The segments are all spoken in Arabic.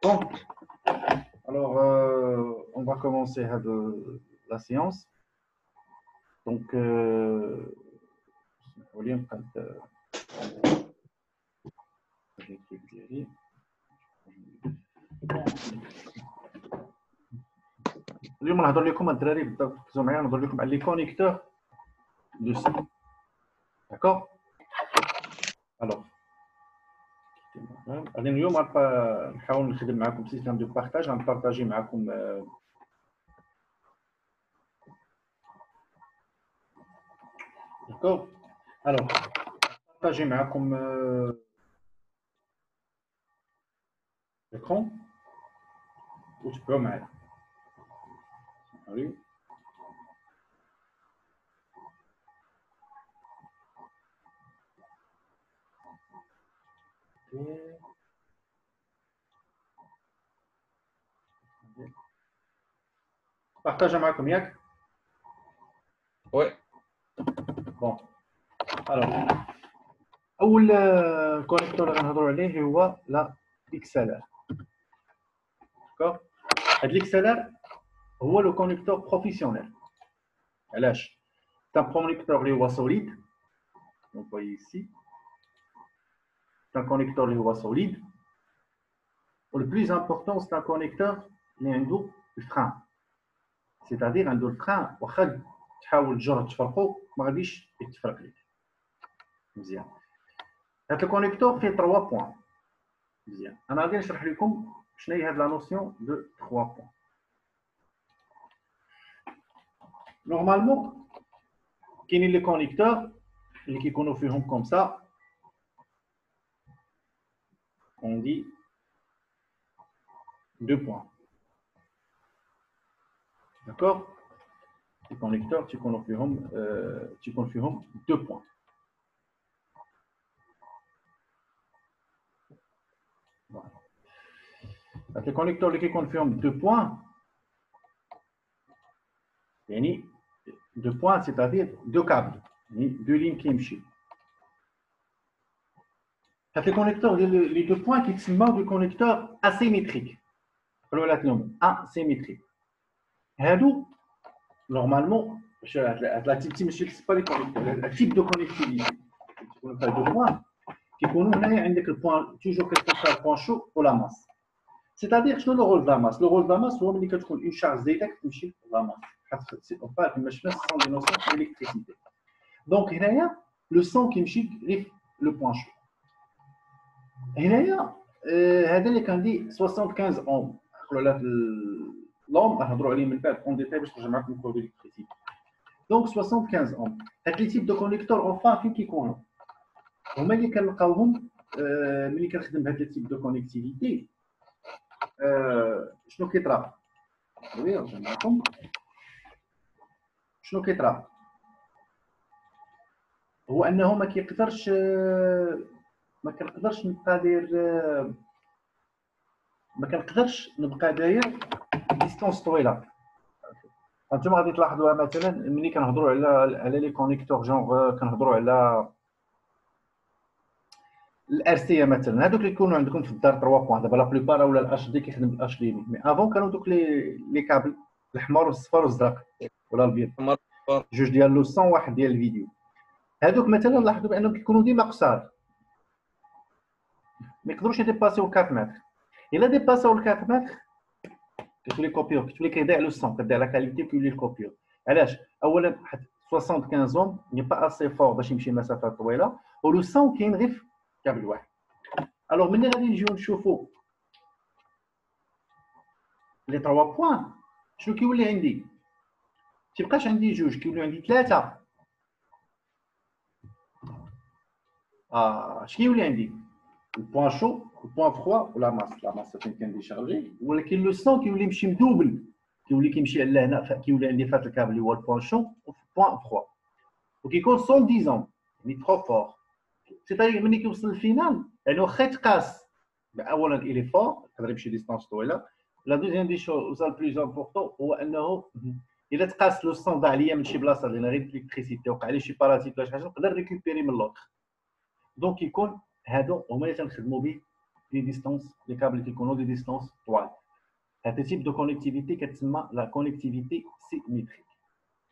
Bon, alors on va commencer la séance. Donc, اليوم نهضر لكم الدراري بالضبط ركزوا معايا نهضر لكم على لي كونيكتور دو سي داكور الوغ غادي اليوم نحاول نخدم معكم سيستم دو بارطاج غنبارطاجي معكم داكور الوغ بارطاجي معكم l'écran وتبعوا معايا oui partage معكم ياك وي بون الوغ اول كونيكتور اللي غنهضروا عليه هو لا XLR داكور هاد الXLR هو لو كونيكتور بروفيسيونيل علاش c'est un connecteur اللي هو solide donc vous voyez ici c'est un connecteur اللي هو solide و le plus important c'est un connecteur اللي عنده الفران c'est-à-dire عنده الفران واخا تحاول تجر تفرقو ما غاديش يتفرق لك مزيان هاد الكونيكتور فيه 3 بوين مزيان انا غادي نشرح لكم شنو هي هاد لا نوسيون دو 3 بوين نورمالمون كاينين لي كونيكتور اللي كيكونوا فيهم كوم سا on dit 2 points d'accord les connecteurs تيكونوا فيهم 2 points voilà les connecteurs اللي كيكون فيهم 2 points يعني 2 points c'est-à-dire 2 câbles يعني 2 lignes كيمشيو هاد لي كونيكتور ديال لي 2 points كيتسموا دو كونيكتور اسيميتريك قالوا لها لهم اسيميتريك هادو نورمالمون هاد لا تيب ماشي با لي كونيكتور التيب دو كونيكتيفيتي كيكونوا فيها 2 points كيكونوا هنايا عندك البوان توجور كتلقى البوان شو ولا ماس c'est-à-dire شنو لو رول دا ماس لو رول دا ماس هو ملي كتكون اون شارج زايده كتمشي لا ماس حيت سي با كما شفنا سون دي نوسيون ديال الالكتريسيتي دونك هنايا لو سون كيمشي غير لو بوان شو هنايا هذا اللي كندي 75 اوم نقولوا على لوم نهضروا عليه من بعد اون ديتاي باش نرجع معكم كود الالكتريسيتي دونك 75 اوم هاد لي تيب دو كونيكتور اونفا فين كيكونوا هما اللي كنلقاوهم ملي كنخدم بهاد لي تيب دو كونيكتيفيتي شنو كيطرا وي نرجع معكم شنو كيطرا هو انه ما كنقدرش نبقى داير ديستونس طويله انتم غادي تلاحظوها مثلا ملي كنهضروا على لي كونيكتور جونغ كنهضروا على الارسيه مثلا هذوك اللي يكونوا عندكم في الدار 3 بوين دابا لا بلوبار ولا الاش دي كيخدم بالاش دي مي افون كانوا دوك لي كابل الاحمر والصفر والازرق ولا الابيض جوج ديال لو 100 واحد ديال الفيديو هذوك مثلا لاحظوا بانهم كيكونوا ديما قصار ما يقدروش يديباسيو 4 متر الا ديباسيو 4 متر كتولي كوبيور كتولي كيضيع لو سون كتضيع لا كاليتي كيولي الكوبيور علاش اولا حيت 75 اوم ني با اسي فور باش يمشي مسافات طويله ولو سون كاين غير في كابل واحد الوغ ملي غادي نجيو نشوفوا لي 3 بوين شنو كيولي عندي تيبقاش عندي جوج كيوليو عندي 3 اش كيولي عندي البوان شو البوان فخوا ولا ماس لا ماس فين كان ديشارجي ولكن لو سون كيولي يمشي مدوبل كيولي كيمشي على هنا كيولي عندي فات الكابل اللي هو البوان شو والبوان فخوا وكيكون 110 اوم يعني ترو فور سيتاي ملي كيوصل للفينال يعني واخا يتقاس اولا الي فور يقدر يمشي ديستانس طويله لا دوزيام دي شوز لا بلوز امبورطون هو انه الا تقاس لو سون ضاع ليا من شي بلاصه اللي غير الالكتريسيتي وقع لي شي بارازيت ولا شي حاجه نقدر ريكوبيري من لوطخ دونك يكون هادو هما اللي تنخدموا به des distances, les câbles qui connaissent des distances toiles. Ce type de connectivité qui la connectivité symétrique.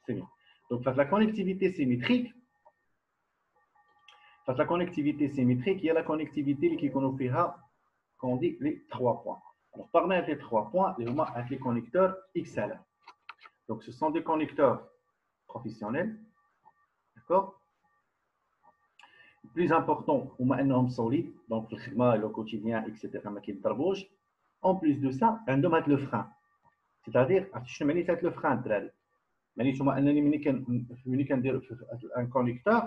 C'est bien. Donc, la connectivité symétrique, il y a la connectivité qui connaît qu'on dit les 3 points. Alors, parmi les 3 points, il y a les connecteurs XLR. Donc, ce sont des connecteurs professionnels. D'accord? Le plus important, on a un homme solide, donc le khidma, le quotidien, etc. En plus de ça, on a le frein. C'est-à-dire, je vais le frein. ملي كندير ان كونيكتور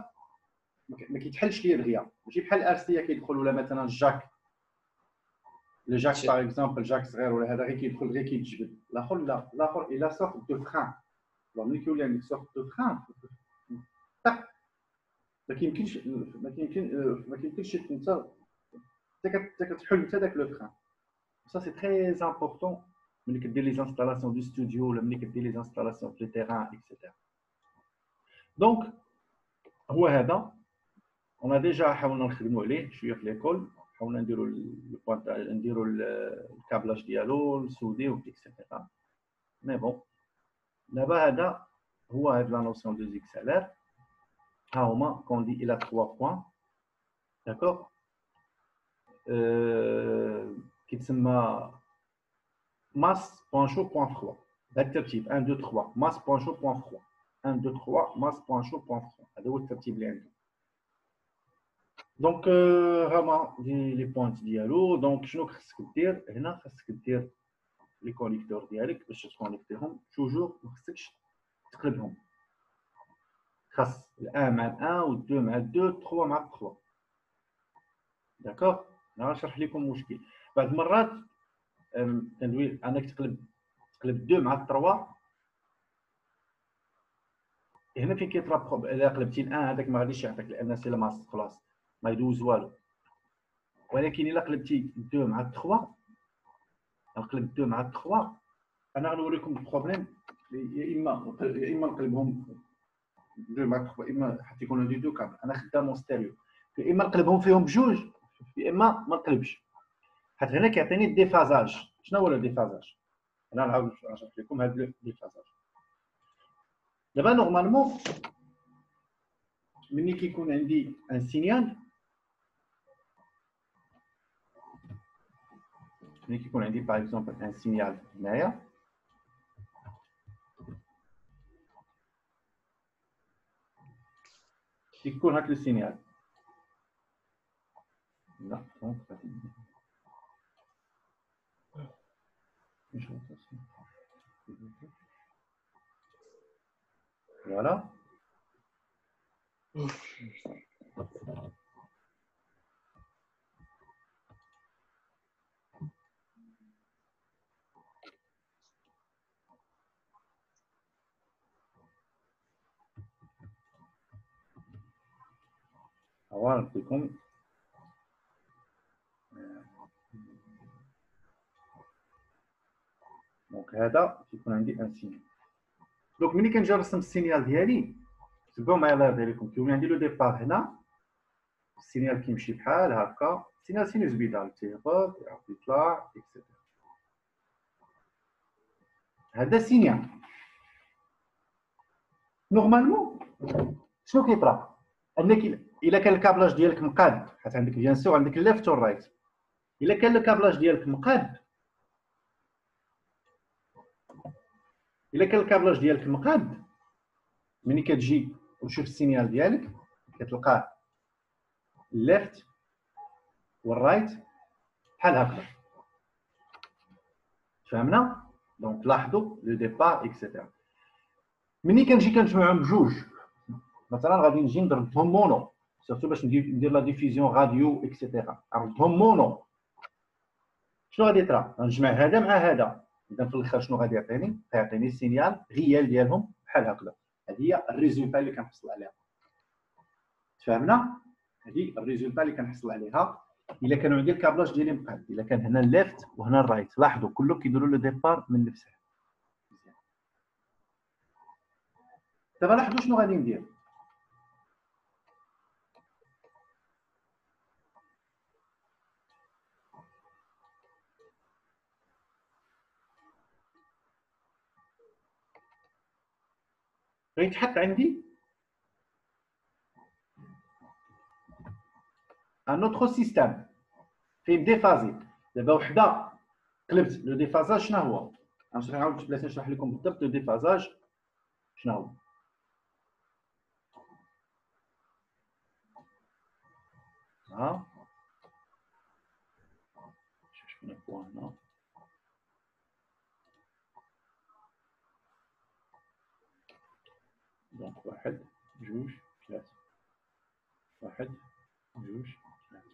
ما كيتحلش ليا دغيا ماشي بحال الارسيه كيدخل ولا مثلا الجاك لو جاك باغ اكزومبل جاك صغير ولا هذا غير كيدخل غير كيتجبد الاخر لا الاخر الى سورت دو فران ملي كيولي عندك سورت دو فران ما كيمكنش انت كتحل انت داك لو فران ça c'est très important ملي كدير لي انستالاسيون دو ستوديو ولا ملي كدير لي انستالاسيون في لي تيران اكسيتيرا دونك هو هذا on a déjà حاولنا نخدموا عليه شويه في ليكول حاولنا نديروا الكابلاج ديالو نسوديو اكسيتيرا مي بون دابا هذا هو هاد لا نوسيون دو زيكس ال ار ها هما كون دي الى 3 بوين داكوغ كيتسمى ماس بوان شو بوان فروا هذا الترتيب 1 2 3 ماس بوان شو بوان فروا 1 2 3 ماس بوان شو بوان فروا هذا هو الترتيب اللي عندهم دونك هما لي بوينت ديالو دونك شنو خصك دير هنا خصك دير لي كونيكتور ديالك باش تكونيكتيهم توجور ما خصكش تقلبهم خاص الان مع الان و 2 مع 2 3 مع 3 داكوغ انا غنشرح لكم مشكل بعض المرات كندوي انك تقلب 2 مع 3 هنا فين كيطرا الا قلبتي الان هذاك ما غاديش يعطيك لان سي الماس خلاص ما يدوز والو ولكن الا قلبتي 2 مع 3 نقلب 2 مع 3 انا غنوريكم البروبليم يا اما نقلبهم 2 مع 3 اما حتى يكونوا لي دو كابل انا خدامهم ستيريو يا اما نقلبهم فيهم بجوج يا اما ما نقلبش حيت هنا كيعطيني الديفازاج شنو هو الديفازاج انا نعاود نشرح لكم هذا الديفازاج دابا نورمالمون ملي كيكون عندي ان سينيال ملي كيكون عندي باغ اكزومبل ان سينيال هنايا كيكون هاك لو سينيال لا voilà أولا نعطيكم دونك هذا كيكون عندي ان سينيال دونك ملي كنجي نرسم السينيال ديالي تبعوا معايا الله يرضي عليكم كيولي عندي لو ديبار هنا السينيال كيمشي بحال هكا سينيال سينوزويدال تيهبط يعاود يطلع اكسيتيرا هذا سينيال نورمالمون شنو كيطرا انك الا كان الكابلاج ديالك مقاد حيت عندك بيان سور عندك الليفت والرايت الا كان الكابلاج ديالك مقاد ملي كتجي وتشوف السينيال ديالك كتلقاه الليفت والرايت بحال هكا فهمنا دونك لاحظوا لو ديبار اكسيتيرا ملي كنجي كنجمعهم بجوج مثلا غادي نجي نضربهم مونو سورتو باش ندير لا ديفيزيون راديو اكسيتيرا نضربهم مونو شنو غادي يطرا نجمع هذا مع هذا اذا في الاخر شنو غادي يعطيني غيعطيني السينيال ريال ديالهم بحال هكذا هذه هي الريزولتا اللي كنحصل عليها تفهمنا هذه الريزولتا اللي كنحصل عليها الا كانوا عندي الكابلاج ديالي مقاد الا كان هنا الليفت وهنا الرايت لاحظوا كلهم كيديروا لو ديبار من نفسه دابا لاحظوا شنو غادي ندير غيتحط عندي ان اوتر سيستيم فيه ديفازي. دابا وحده قلبت لو ديفازاج شنو هو؟ غنعاود بلاتي نشرح لكم بالضبط لو ديفازاج شنو هو. ها شنو هو هنا؟ دونك واحد جوج ثلاثة، واحد جوج ثلاثة.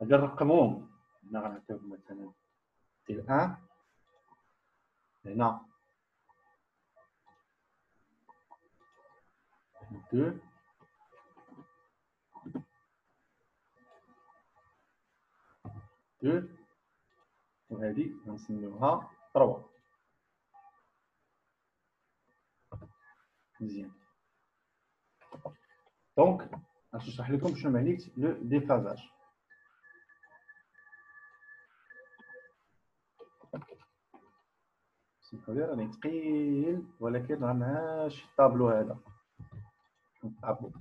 هذا نرقموهم. هنا غنعطيوهم مثلا ديال 1 هنا 2 2 وهذه غنسميوها 3. مزيان. دونك باش نشرح لكم شنو معنيت لو ديفازاج. سمحوا لي راني ثقيل ولكن راه ماشي الطابلو هذا نطابلو.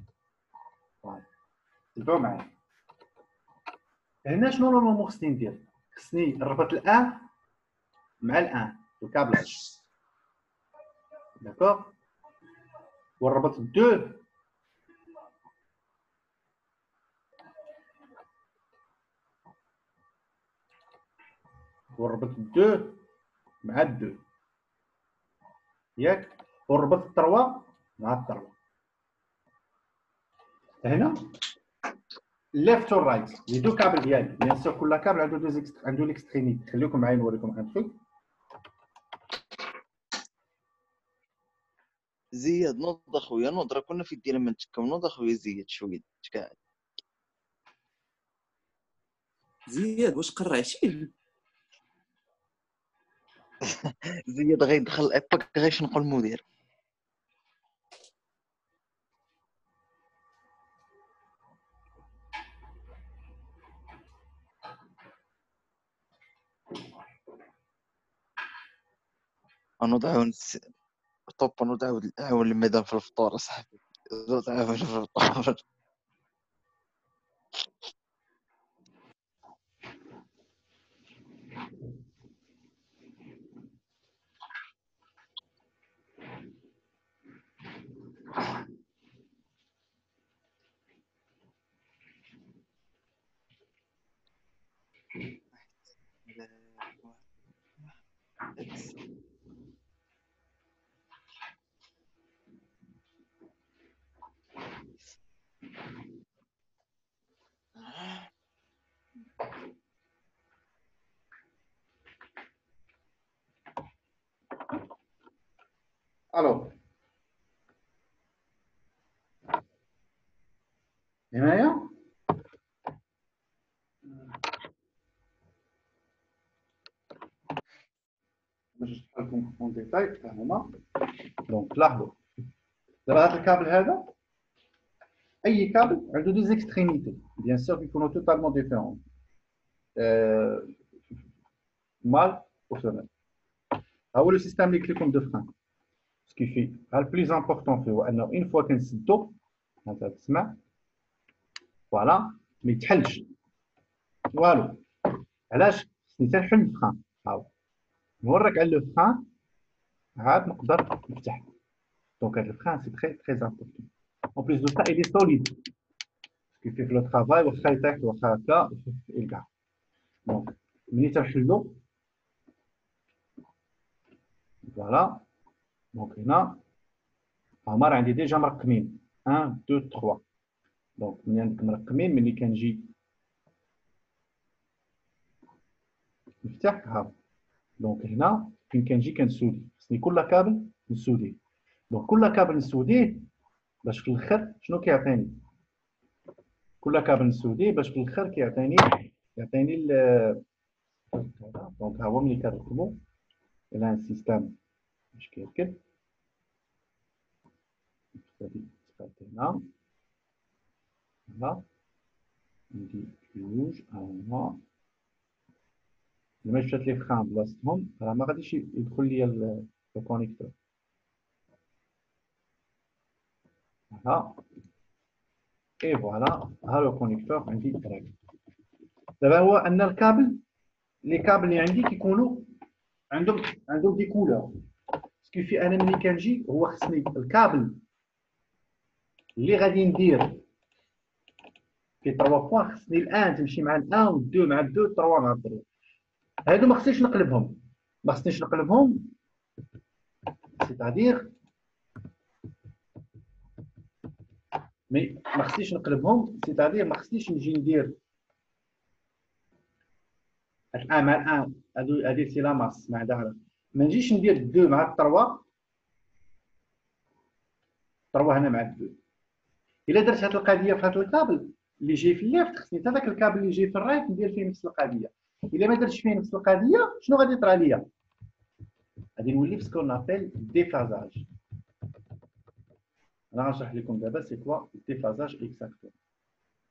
فوالا تبعوا معايا. هنا شنو نورمالمون خصني ندير؟ خصني نربط الان مع الان الكابلاج، داكوغ، ونربط الدو ونربط الدو مع الدو ياك، ونربط التروا مع التروا. هنا ليفت ورايت لي دو كابل ديالي، بيان سور كل كابل عنده ليكستريميتي. خليكم معايا نوريكم ان تروك. زياد نوض اخويا نوض، راه كنا في الديره من تكا، نوض اخويا زياد شويه قاعد. زياد واش قرعتي؟ زياد غيدخل الايباك غيشنقو المدير. نوض عاون طوب، نوض عاون المدام في الفطور اصاحبي، نوض عاون في الفطور. الو هنايا باش نشرح لكم اون ديتاي ها هما. دونك لاحظوا دابا هذا الكابل هذا، اي كابل عنده دي زيكستريميتي بيان سور كيكونوا توتالمون ديفيرون مال و فيميل. ها هو لو سيستيم اللي قلت لكم دو فران. سكي في ها البليز امبورطون فيه هو انه اون فوا كنسدو هذا تسمع فوالا ما يتحلش والو. علاش؟ خصني تنحل الفران. هاو نوريك على لو فران عاد نقدر نفتح. دونك هذا الفران سي تري تري امبورطون. اون بليس دو سا il est solide كي فيه لو طرافاي واخا يطيح واخا هكا يلقى. دونك ملي تنحلو فوالا. دونك هنا هما راه عندي ديجا مرقمين 1 2 3. دونك ملي عندك مرقمين ملي كنجي نفتح ها. دونك هنا فين كنجي كنسودي، خصني كل كابل نسوديه. دونك كل كابل نسوديه باش في الاخر شنو كيعطيني؟ كل كابل نسوديه باش في الاخر كيعطيني دونك ها هو ملي كنركبو الى السيستم باش كيركب هادي تبقى هنا هنا ندير جوج ها هما. لما مشات لي فران بلاصتهم راه ما غاديش يدخل ليا الكونيكتور. ها اي فوالا ها لو كونيكتور عندي راكب. دابا هو ان الكابل لي كابل اللي عندي كيكونوا عندهم دي كولور. سكي في انا ملي كنجي هو خصني الكابل اللي غادي ندير في 3 بوان خصني الان تمشي مع ال1 و2 مع ال2 3 مع ال3. هادو ما خصنيش نقلبهم، ما خصنيش نقلبهم، سيتادير ما خصنيش نقلبهم، سيتادير ما خصنيش نجي ندير الان مع الان هادي سي لا ماس مع دايره، ما نجيش ندير 2 مع 3 هنا مع 2. الا درت هاد القضيه في هاد الكابل اللي جاي في الليفت خصني حتى داك الكابل اللي جاي في الرايت ندير فيه نفس القضيه. الا ما درتش فيه نفس القضيه شنو غادي يطرى ليا؟ غادي نولي في سكون ابل ديفازاج. انا غنشرح لكم دابا سي كوا ديفازاج اكزاكتوم.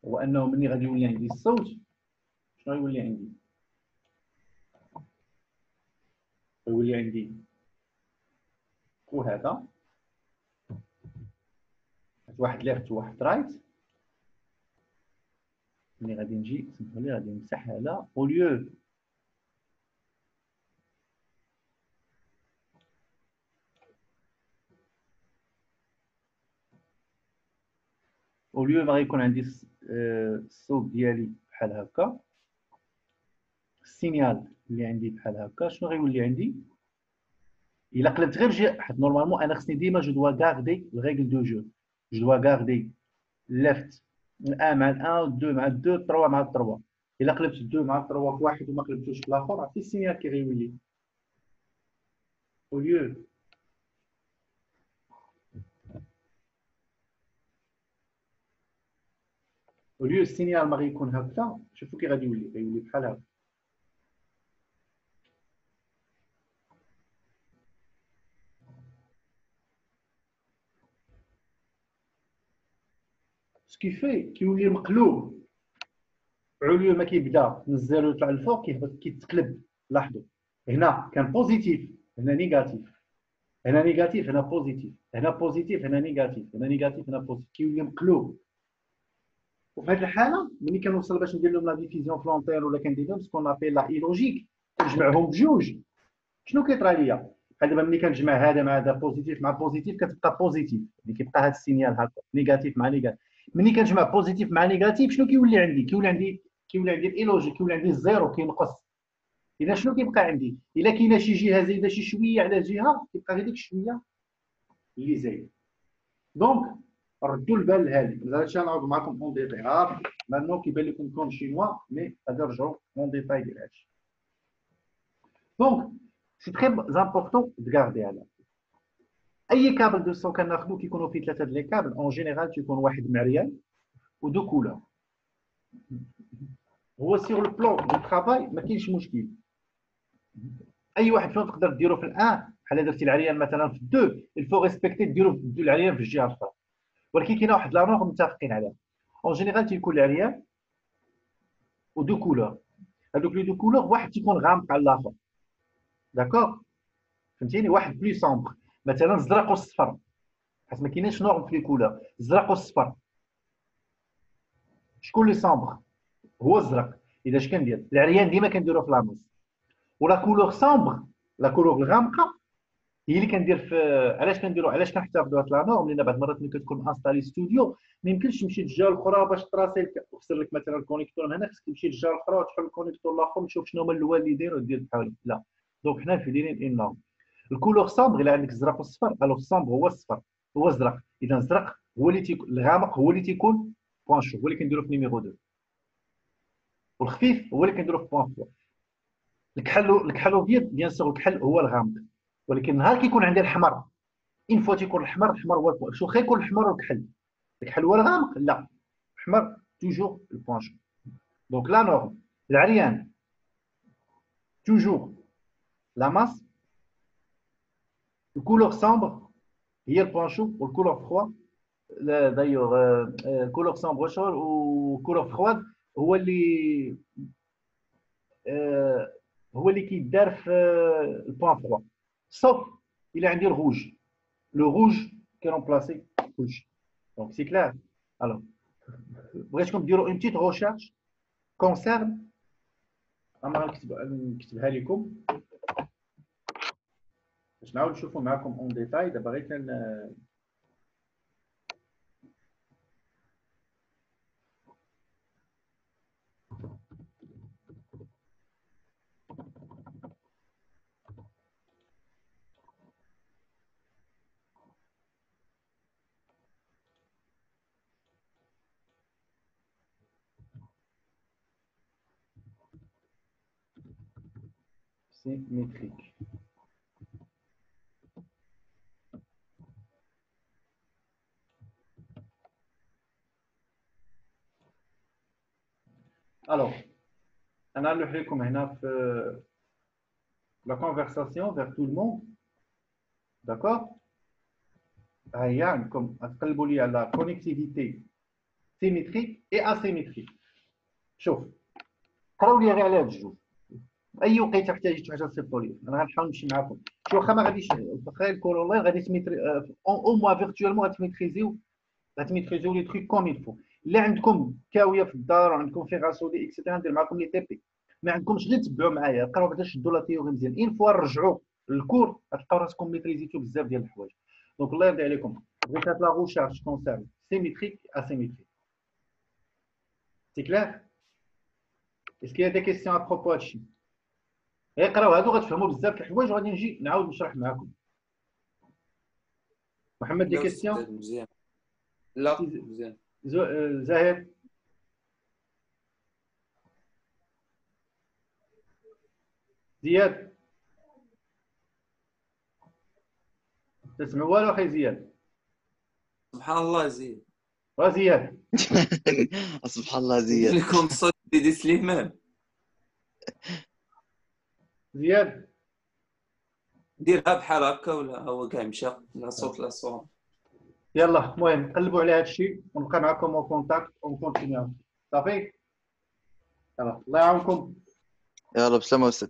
هو انه ملي غادي يولي عندي الصوت شنو غيولي عندي؟ غيولي عندي وهذا واحد ليفت وواحد رايت. ملي غادي نجي سمحوا لي غادي نمسح هذا اوليو ما غيكون عندي الصوت ديالي بحال هكا، السينيال اللي عندي بحال هكا. شنو غيولي عندي؟ الا قلبت غير جهه، حيت نورمالمون انا خصني ديما جو دوا غاردي الريغل دو جو دوا غاردي ليفت الان مع الان 2 مع 2 3 مع 3. الا قلبت 2 مع 3 في واحد وما قلبتوش في الاخر عرفتي السينيال كي غيولي اوليو السينيال ما غيكون هكا. شوفوا كي غادي غيولي بحال هكا. سكيفي كيولي مقلوب علوي ما كيبدا من الزيرو يطلع للفوق كيهبط كيتقلب. لاحظوا هنا كان بوزيتيف هنا نيجاتيف، هنا نيجاتيف هنا بوزيتيف، هنا بوزيتيف هنا نيجاتيف، هنا نيجاتيف هنا بوزيتيف، كيولي مقلوب. وفي هذه الحاله ملي كنوصل باش ندير لهم لا ديفيزيون فلونتير ولا كندير لهم سكون ابيل لا اي لوجيك كنجمعهم بجوج، شنو كيطرى ليا؟ بحال دابا ملي كنجمع هذا مع هذا بوزيتيف مع بوزيتيف كتبقى بوزيتيف، اللي كيبقى هذا السينيال هكا نيجاتيف مع نيجاتيف. ملي كنجمع بوزيتيف مع نيجاتيف شنو كيولي عندي؟ كيولي عندي الاي لوجيك، كيولي عندي الزيرو كينقص. اذا شنو كيبقى عندي؟ الا كاينه شي جهه زايده شي شويه على جهه كيبقى غير ديك الشويه اللي زايد. دونك ردوا البال لهذه. مازال هادشي غنعاود معكم اون ديتاي. مانو كيبان لكم كون شينوا مي غادي نرجعوا اون ديتاي ديال هادشي. دونك سي تري امبورطون تغاردي على اي كابل دو سون كناخذو كيكونوا فيه ثلاثه ديال لي كابل اون جينيرال تيكون واحد معريان ودو كولور. هو سيغ لو بلون دو طرافاي ما كاينش مشكل، اي واحد فيهم تقدر ديرو في الان. بحال درتي العريان مثلا في الدو الفو ريسبكتي ديرو العريان في الجهه الاخرى، ولكن كاينه واحد لا نورم متفقين عليها. اون جينيرال تيكون العريان ودو كولور. هذوك لي دو كولور واحد تيكون غامق على الاخر، داكوغ فهمتيني؟ واحد بلي سومبر مثلا الزرق والصفر، حيت ما كاينينش نورم في لي كولور. الزرق والصفر شكون اللي سومبر؟ هو الزرق. اذا اش كندير العريان ديما كنديرو في لاموس، ولا كولور سومبر لا كولور الغامقه هي اللي كندير في. علاش كنديرو علاش كنحتفظوا هاد لا نورم؟ لان بعض المرات ملي كتكون انستالي ستوديو ما يمكنش تمشي للجهه الاخرى باش تراسل تفسر لك مثلا الكونيكتور من هنا، خصك تمشي للجهه الاخرى وتحل الكونيكتور الاخر وتشوف شنو هما الوالدين ودير بحالهم. لا دونك حنا في دايرين ان نورم. الكولور سومبر الا عندك الزرق والصفر، الوغ السومبر هو الصفر هو الزرق. اذا الزرق هو اللي تيكون الغامق هو اللي تيكون بوان شو، هو اللي كنديرو في نيميرو 2، والخفيف هو اللي كنديرو في بوان 3. الكحل الابيض بيان سور الكحل هو الغامق، ولكن نهار كيكون عندي الحمر ان فوا تيكون الحمر هو البوان شو. خا يكون الحمر والكحل، الكحل هو الغامق لا الحمر توجور البوان شو. دونك لا نورم العريان توجور لا ماس، الكولور سامبر هي البوان شو، والكولور فخوا دايوغ الكولور سامبر شغل والكولور فخواد هو اللي هو اللي كيدار في البوان فخوا. صوف الى عندي الروج، لو روج كيرومبلاسي كلشي. Donc, c'est clair. Alors, بغيتكم ديروا une petite recherche concerne أنا نكتبها لكم باش نعاود نشوفوا معكم اون ديتاي. دابا غير symétrique. Alors, أنا نلوح لكم هنا في la conversation vers tout le monde. D'accord? ها هي عندكم تقلبوا لي على connectivité symétrique et asymétrique. شوف قراو لي غير على هاد الجوج. اي وقيته احتاجتوا حاجه تصيفطوا لي انا غنحاول نمشي معكم. شي واخا ما غاديش واخا الكول اونلاين غادي تميتري او موا فيرتوالمون غتميتريزيو لي تروك كوم يلفو. اللي عندكم كاويه في الدار وعندكم فيه غاسودي اكسيتيرا ندير معكم لي تي بي. ما عندكمش غير تبعوا معايا قراو بعدا شدوا لا تيوري مزيان. ان فوا رجعوا للكور غتلقاو راسكم ميتريزيتو بزاف ديال الحوايج. دونك الله يرضي عليكم بغيت هاد لا روشارش كونسيرن سيميتريك اسيميتريك. سي كلير؟ Est-ce qu'il y a des questions à propos de ça? اقراو هادو غتفهموا بزاف د الحوايج وغادي نجي نعاود نشرح معكم. محمد دي كيسيون؟ مزيان. لا مزيان. زاهر؟ زياد؟ تسمع والو اخي زياد؟ سبحان الله زيد. زياد سبحان الله زياد. لكم صوت سيدي سليمان. زياد ديرها بحال هكا ولا هو كاع مشى لا صوت لا صوت. يلا المهم قلبوا على هذا الشيء ونبقى معكم اون كونتاكت ونكونتينيو. صافي يلا الله يعاونكم. يلا بسلامة أستاذ.